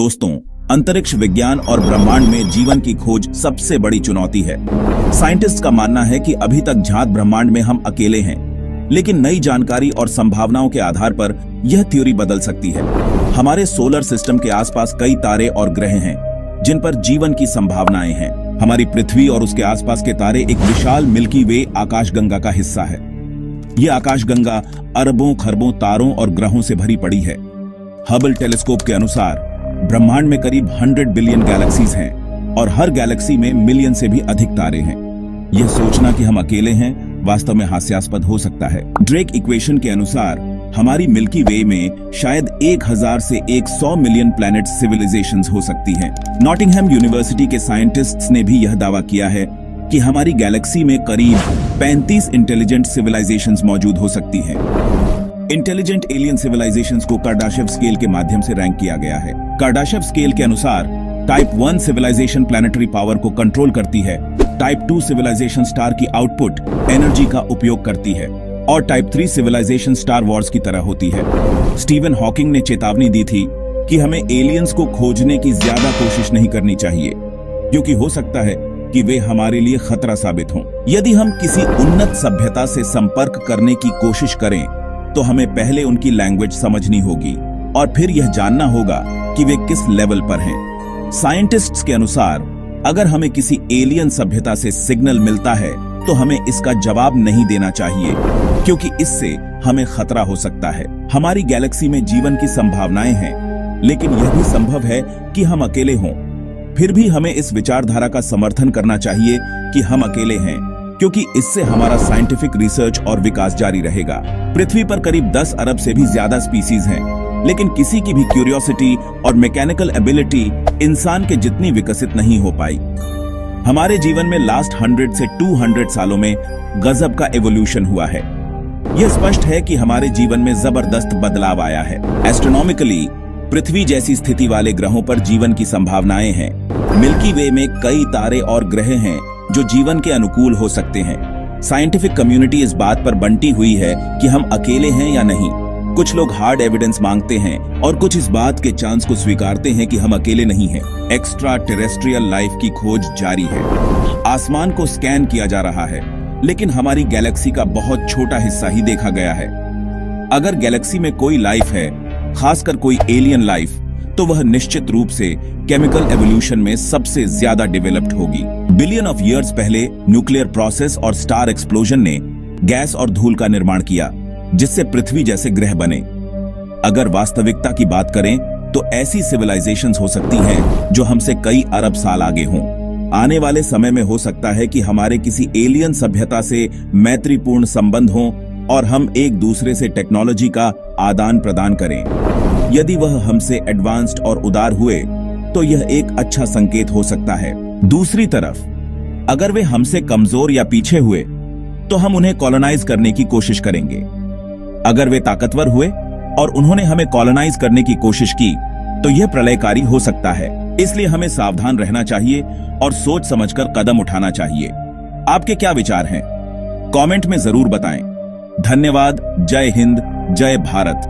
दोस्तों, अंतरिक्ष विज्ञान और ब्रह्मांड में जीवन की खोज सबसे बड़ी चुनौती है। साइंटिस्ट का मानना है कि अभी तक ज्ञात ब्रह्मांड में हम अकेले हैं, लेकिन नई जानकारी और संभावनाओं के आधार पर यह थ्योरी बदल सकती है। हमारे सोलर सिस्टम के आसपास कई तारे और ग्रह हैं, जिन पर जीवन की संभावनाएं हैं। हमारी पृथ्वी और उसके आसपास के तारे एक विशाल मिल्की वे आकाशगंगा का हिस्सा है। यह आकाशगंगा अरबों खरबों तारों और ग्रहों से भरी पड़ी है। हबल टेलीस्कोप के अनुसार ब्रह्मांड में करीब 100 बिलियन गैलेक्सीज हैं और हर गैलेक्सी में मिलियन से भी अधिक तारे हैं। यह सोचना कि हम अकेले हैं वास्तव में हास्यास्पद हो सकता है। ड्रेक इक्वेशन के अनुसार हमारी मिल्की वे में शायद 1000 से 100 मिलियन प्लैनेट सिविलाइजेशंस हो सकती हैं। नॉटिंघम यूनिवर्सिटी के साइंटिस्ट्स ने भी यह दावा किया है कि हमारी गैलेक्सी में करीब 35 इंटेलिजेंट सिविलाइजेशंस मौजूद हो सकती हैं। इंटेलिजेंट एलियन सिविलाइजेशंस को कार्डाशेव स्केल के माध्यम से रैंक किया गया है। कार्डाशेव स्केल के अनुसार टाइप 1 सिविलाइजेशन प्लैनेटरी पावर को कंट्रोल करती है, टाइप 2 सिविलाइजेशन स्टार की आउटपुट एनर्जी का उपयोग करती है और टाइप 3 सिविलाइजेशन स्टार वॉर्स की तरह होती है। स्टीवन हॉकिंग ने चेतावनी दी थी कि हमें एलियंस को खोजने की ज्यादा कोशिश नहीं करनी चाहिए, क्योंकि हो सकता है कि वे हमारे लिए खतरा साबित हों। यदि हम किसी उन्नत सभ्यता से संपर्क करने की कोशिश करें तो हमें पहले उनकी लैंग्वेज समझनी होगी और फिर यह जानना होगा कि वे किस लेवल पर हैं। साइंटिस्ट्स के अनुसार अगर हमें किसी एलियन सभ्यता से सिग्नल मिलता है तो हमें इसका जवाब नहीं देना चाहिए, क्योंकि इससे हमें खतरा हो सकता है। हमारी गैलेक्सी में जीवन की संभावनाएं हैं, लेकिन यह भी संभव है कि हम अकेले हों। फिर भी हमें इस विचारधारा का समर्थन करना चाहिए कि हम अकेले हैं, क्योंकि इससे हमारा साइंटिफिक रिसर्च और विकास जारी रहेगा। पृथ्वी पर करीब 10 अरब से भी ज्यादा स्पीसीज हैं, लेकिन किसी की भी क्यूरियोसिटी और मैकेनिकल एबिलिटी इंसान के जितनी विकसित नहीं हो पाई। हमारे जीवन में लास्ट 100 से 200 सालों में गजब का एवोल्यूशन हुआ है। यह स्पष्ट है कि हमारे जीवन में जबरदस्त बदलाव आया है। एस्ट्रोनॉमिकली पृथ्वी जैसी स्थिति वाले ग्रहों पर जीवन की संभावनाएं हैं। मिल्की वे में कई तारे और ग्रह हैं जो जीवन के अनुकूल हो सकते हैं। साइंटिफिक कम्युनिटी इस बात पर बंटी हुई है कि हम अकेले हैं या नहीं। कुछ लोग हार्ड एविडेंस मांगते हैं और कुछ इस बात के चांस को स्वीकारते हैं कि हम अकेले नहीं हैं। एक्स्ट्रा टेरेस्ट्रियल लाइफ की खोज जारी है। आसमान को स्कैन किया जा रहा है, लेकिन हमारी गैलेक्सी का बहुत छोटा हिस्सा ही देखा गया है। अगर गैलेक्सी में कोई लाइफ है, खासकर कोई एलियन लाइफ, तो वह निश्चित रूप से केमिकल एवोल्यूशन में सबसे ज्यादा डेवलप्ड होगी। बिलियन ऑफ ईयर्स पहले न्यूक्लियर प्रोसेस और स्टार एक्सप्लोजन ने गैस और धूल का निर्माण किया, जिससे पृथ्वी जैसे ग्रह बने। अगर वास्तविकता की बात करें तो ऐसी सिविलाइजेशंस हो सकती हैं जो हमसे कई अरब साल आगे हों। आने वाले समय में हो सकता है कि हमारे किसी एलियन सभ्यता से मैत्रीपूर्ण संबंध हों और हम एक दूसरे से टेक्नोलॉजी का आदान प्रदान करें। यदि वह हमसे एडवांस्ड और उदार हुए तो यह एक अच्छा संकेत हो सकता है। दूसरी तरफ अगर वे हमसे कमजोर या पीछे हुए तो हम उन्हें कॉलोनाइज करने की कोशिश करेंगे। अगर वे ताकतवर हुए और उन्होंने हमें कॉलोनाइज करने की कोशिश की तो यह प्रलयकारी हो सकता है। इसलिए हमें सावधान रहना चाहिए और सोच समझकर कदम उठाना चाहिए। आपके क्या विचार हैं? कमेंट में जरूर बताएं। धन्यवाद। जय हिंद, जय भारत।